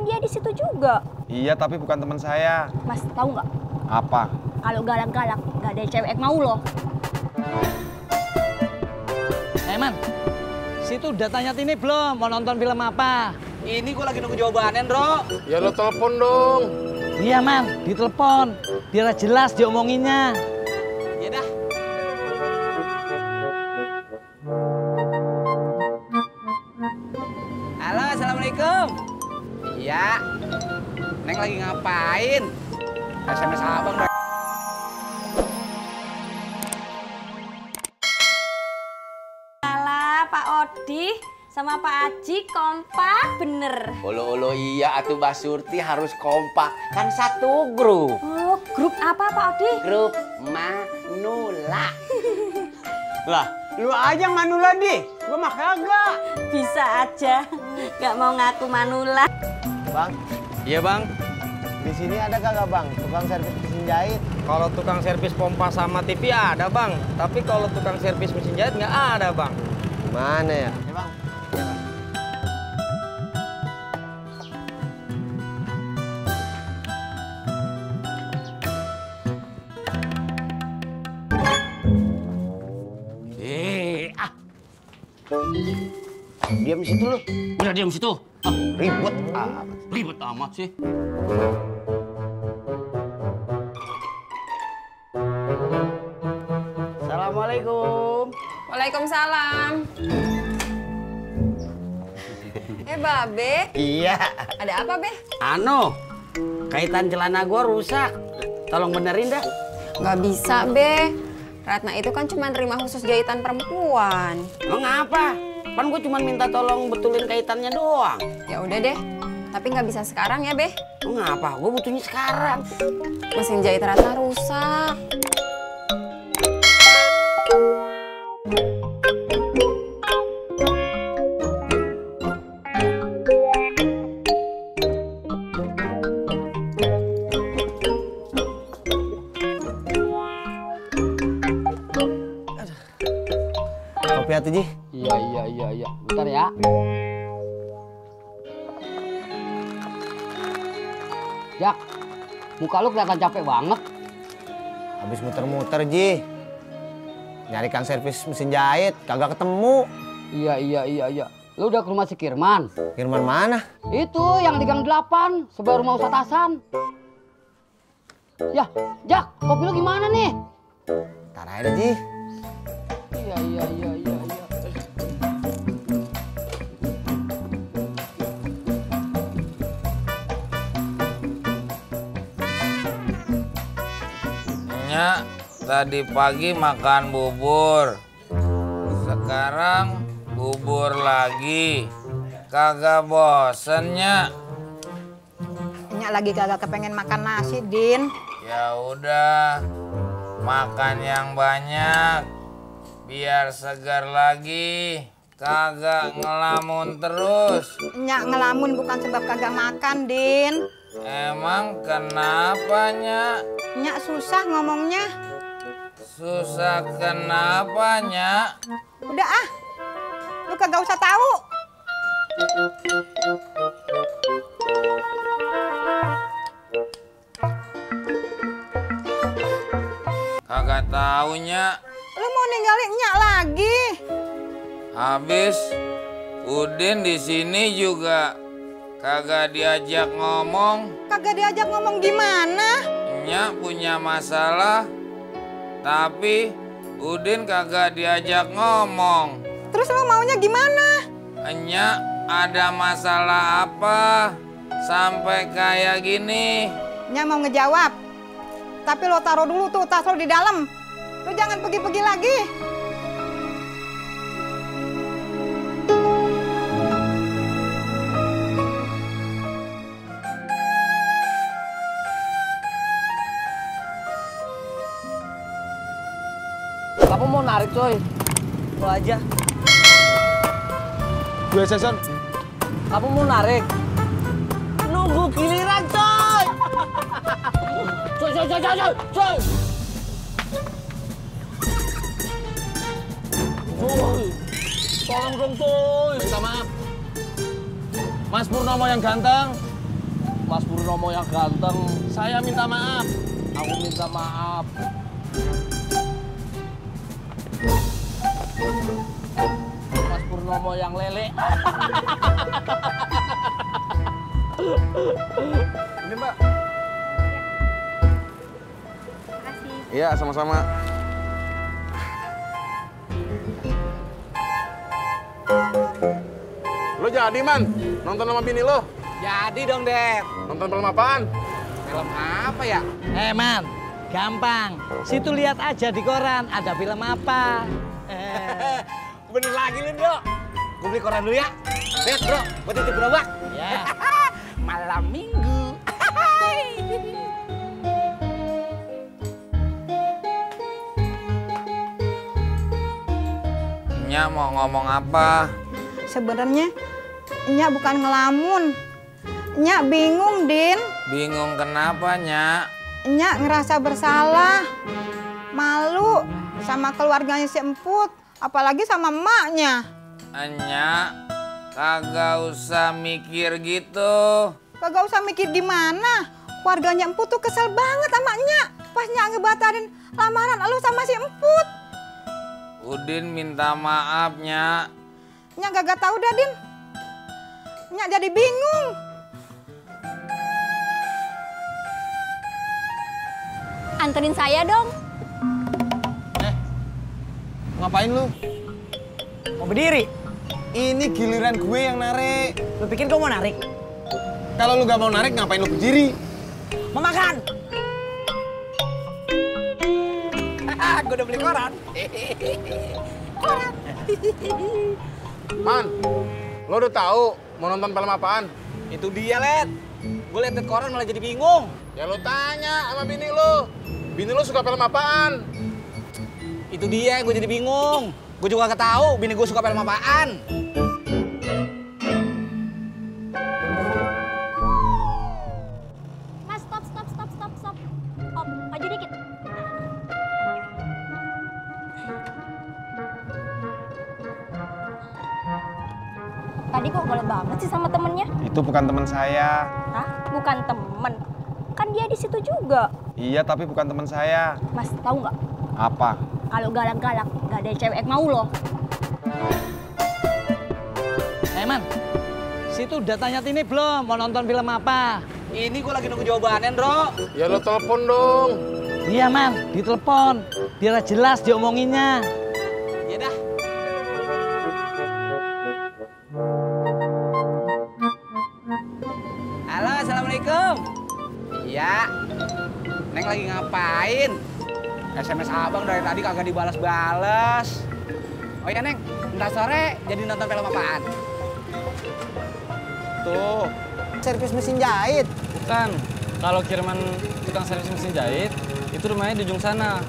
dia di situ juga. Iya, tapi bukan teman saya. Mas, tahu nggak? Apa? Kalau galak-galak, nggak ada cewek yang mau loh. Man, situ udah tanya Tini belum? Mau nonton film apa? Ini gua lagi nunggu jawabannya, Bro. Ya lo telepon dong. Iya, Man, ditelepon. Biar jelas diomonginnya. Ya dah. Halo, Assalamualaikum. Iya. Neng lagi ngapain? SMS abang, Bro. Alah, Pak Odi sama Pak Aji kompak bener. Olo iya atuh Mbak Surti harus kompak. Kan satu grup. Oh, grup apa Pak Odi? Grup Manula. Lah, lu aja yang Manula, Di. Gua mah kagak. Bisa aja, nggak mau ngaku Manula. Bang, Iya, Bang. di sini ada kagak, Bang? Tukang servis mesin jahit. Kalau tukang servis pompa sama TV ada, Bang. Tapi kalau tukang servis mesin jahit nggak ada, Bang. Mana ya? Iya, Bang. Diam di situ lu. Udah diam situ. Ribut amat. Ribet amat sih. Assalamualaikum. Waalaikumsalam. Babe. Iya. Ada apa, Be? Anu, kaitan celana gua rusak. Tolong benerin dah. Nggak bisa, Be. Ratna itu kan cuma nerima khusus jahitan perempuan. Emang apa? Kan gua cuma minta tolong betulin kaitannya doang. Ya udah deh. Tapi nggak bisa sekarang ya, Be. Emang apa? Gua butuhnya sekarang. Mesin jahit Ratna rusak. Kopi atuh, Ji. Iya. Bentar ya. Jak, muka lu kelihatan capek banget. Habis muter-muter, Ji. Nyari kang servis mesin jahit, kagak ketemu. Iya. Lu udah ke rumah si Kirman? Firman mana? Itu yang di Gang 8, sebelah rumah Ustadz Hasan. Ya, Jak, kopi lu gimana nih? Ntar aja, Ji. Iya. Nya, tadi pagi makan bubur. Sekarang bubur lagi. Kagak bosen, Nya? Nyak lagi kagak kepengen makan nasi, Din. Ya udah, makan yang banyak. Biar segar lagi. Kagak ngelamun terus. Nyak ngelamun bukan sebab kagak makan, Din. Emang kenapa, Nya? Nyak susah ngomongnya. Susah kenapa, Nya? Udah ah, lu kagak usah tahu. Kagak taunya. Lu mau ninggalin Nyak lagi? Habis Udin di sini juga kagak diajak ngomong. Kagak diajak ngomong gimana? Nyak punya masalah, tapi Udin kagak diajak ngomong. Terus lu maunya gimana? Nyak ada masalah apa sampai kayak gini? Nyak mau ngejawab. Tapi lo taruh dulu tuh tas lo di dalam. Lu jangan pergi-pergi lagi. Kamu mau narik, coy? Lo aja. Gue Jason. Kamu mau narik? Nunggu giliran, coy. Coy! Tolong dong, coy. Minta maaf. Mas Purnomo yang ganteng, Mas Purnomo yang ganteng, saya minta maaf. Aku minta maaf. Mas Purnomo yang lele. Ini Mbak. Iya, sama-sama. Lo jadi, Man? Nonton sama bini lo? Jadi dong, Dep. Nonton film apaan? Film apa ya? Man, gampang. Situ lihat aja di koran, ada film apa. Bener lagi lu, Dok. Gue beli koran dulu ya. Lihat, bro. Gue titip gerobak. Ya. Malam minggu. Nya mau ngomong apa? Sebenarnya Nyak bukan ngelamun. Nyak bingung, Din. Bingung kenapa, Nya? Nyak ngerasa bersalah, malu sama keluarganya si Emput, apalagi sama emaknya. Nya, kagak usah mikir gitu. Kagak usah mikir gimana. Keluarganya Emput tuh kesel banget sama Nyak pas Nyak ngebatalin lamaran lu sama si Emput. Udin minta maaf, Nya. Nyak gak tahu dah, Din. Nyak jadi bingung. Anterin saya dong. Ngapain lu? Mau berdiri? Ini giliran gue yang narik. Lu pikir gue mau narik? Kalau lu gak mau narik, ngapain lu berdiri? Mau makan? Gue udah beli koran. Man, lo udah tahu mau nonton film apaan? Itu dia, Led. Gue liat di koran malah jadi bingung. Ya lo tanya sama bini lo. Bini lo suka film apaan? Itu dia, gue jadi bingung. Gue juga gak tahu bini gue suka film apaan. Mas, stop. Stop, maju dikit. Tadi kok galak banget sih sama temennya? Itu bukan teman saya. Hah? Bukan temen? Kan dia di situ juga. Iya, tapi bukan teman saya. Mas, tahu nggak? Apa? Kalau galak-galak, nggak ada cewek mau loh. Man, situ udah tanya Tini belum mau nonton film apa? Ini gue lagi nunggu jawabannya, Bro. Ya lo telepon dong. Iya, Man, ditelepon. Biar jelas diomonginnya. Iya dah. Halo, Assalamualaikum. Iya. Neng lagi ngapain? SMS abang dari tadi kagak dibalas-balas. Oh ya, Neng, ntar sore jadi nonton film apaan? Tuh, servis mesin jahit. Bukan. Kalau kiriman tukang servis mesin jahit, itu rumahnya di ujung sana.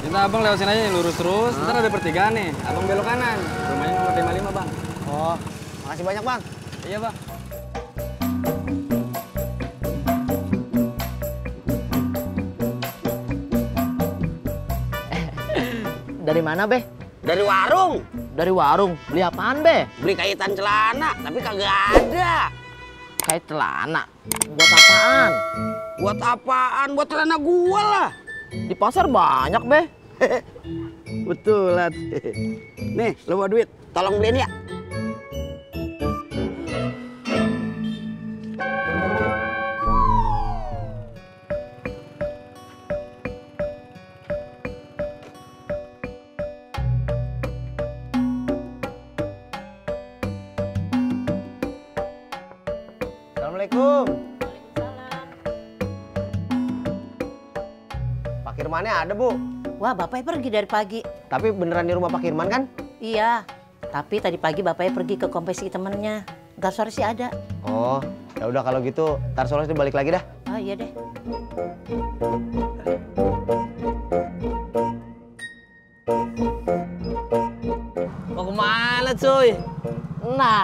Minta abang lewat sini aja nih, lurus terus. Ntar ada pertigaan nih. Abang belok kanan. Rumahnya nomor 55, Bang. Oh, makasih banyak, Bang. Iya, Bang. Dari mana, Be? Dari warung. Dari warung. Beli apaan, Be? Beli kaitan celana, tapi kagak ada. Kait celana. Buat apaan? Buat apaan? Buat celana gua lah. Di pasar banyak, Be. Betulan. Nih, lu bawa duit. Tolong beliin ya. Assalamualaikum. Pak Kirmannya ada, Bu. Wah, bapaknya pergi dari pagi. Tapi beneran di rumah Pak Kirman kan? Iya, tapi tadi pagi bapaknya pergi ke kompetisi temennya. Ntar sore sih ada. Oh, ya udah kalau gitu, ntar sore itu balik lagi dah. Ah, iya deh. Mau kemana, cuy? Nah,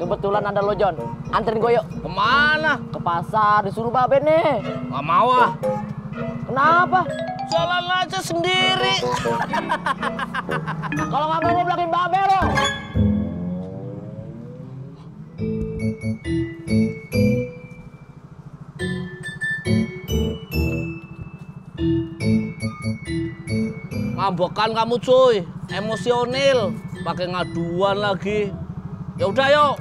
kebetulan ada lo, John. Anterin gue yuk. Kemana? Ke pasar, disuruh Babe nih. Gak mau ah. Kenapa? Jalan aja sendiri. Kalau nggak mau, gue bilangin Babe lo. Ngambekan kamu cuy, emosional, pakai ngaduan lagi. Ya udah yuk.